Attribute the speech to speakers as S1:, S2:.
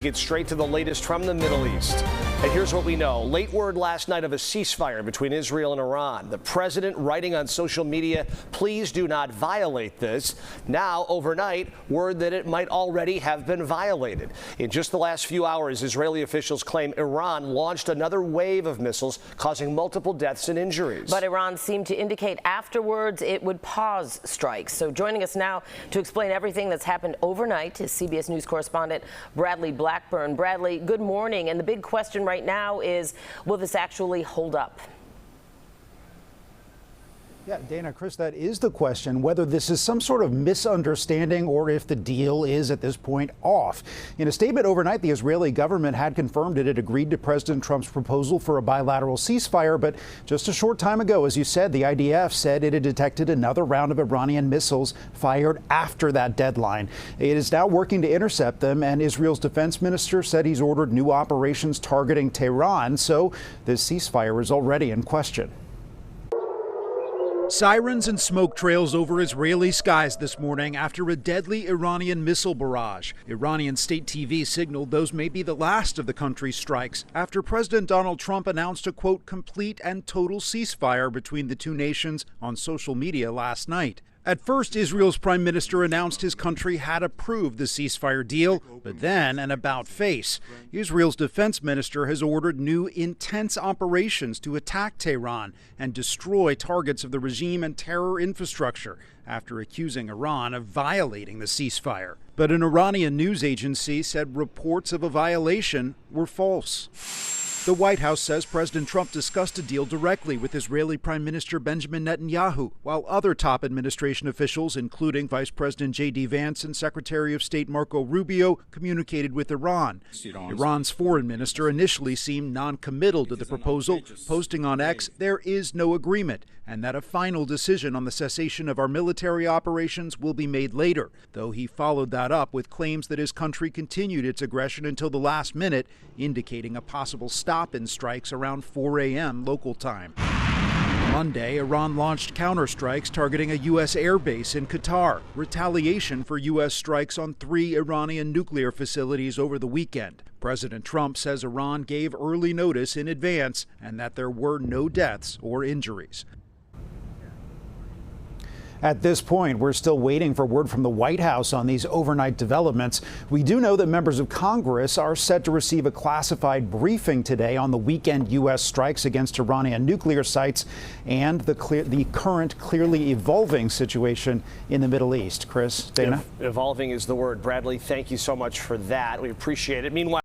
S1: Get straight to the latest from the Middle East. And here's what we know. Late word last night of a ceasefire between Israel and Iran. The president writing on social media, please do not violate this. Now, overnight, word that it might already have been violated. In just the last few hours, Israeli officials claim Iran launched another wave of missiles, causing multiple deaths and injuries.
S2: But Iran seemed to indicate afterwards it would pause strikes. So joining us now to explain everything that's happened overnight is CBS News correspondent Bradley Blackburn. Bradley, good morning. And the big question right now is, will this actually hold up?
S3: Yeah, Dana, Chris, that is the question, whether this is some sort of misunderstanding or if the deal is at this point off. In a statement overnight, the Israeli government had confirmed it had agreed to President Trump's proposal for a bilateral ceasefire. But just a short time ago, as you said, the IDF said it had detected another round of Iranian missiles fired after that deadline. It is now working to intercept them, and Israel's defense minister said he's ordered new operations targeting Tehran. So this ceasefire is already in question.
S4: Sirens and smoke trails over Israeli skies this morning after a deadly Iranian missile barrage. Iranian state TV signaled those may be the last of the country's strikes after President Donald Trump announced a, quote, complete and total ceasefire between the two nations on social media last night. At first, Israel's prime minister announced his country had approved the ceasefire deal, but then an about-face. Israel's defense minister has ordered new intense operations to attack Tehran and destroy targets of the regime and terror infrastructure after accusing Iran of violating the ceasefire. But an Iranian news agency said reports of a violation were false. The White House says President Trump discussed a deal directly with Israeli Prime Minister Benjamin Netanyahu, while other top administration officials, including Vice President J.D. Vance and Secretary of State Marco Rubio, communicated with Iran. Iran's foreign minister initially seemed non-committal to the proposal, posting on X, "There is no agreement," and that a final decision on the cessation of our military operations will be made later, though he followed that up with claims that his country continued its aggression until the last minute, indicating a possible stop in strikes around 4 a.m. local time. Monday, Iran launched counterstrikes targeting a U.S. airbase in Qatar, retaliation for U.S. strikes on 3 Iranian nuclear facilities over the weekend. President Trump says Iran gave early notice in advance and that there were no deaths or injuries.
S3: At this point, we're still waiting for word from the White House on these overnight developments. We do know that members of Congress are set to receive a classified briefing today on the weekend U.S. strikes against Iranian nuclear sites and the current clearly evolving situation in the Middle East. Chris, Dana?
S1: Evolving is the word. Bradley, thank you so much for that. We appreciate it. Meanwhile,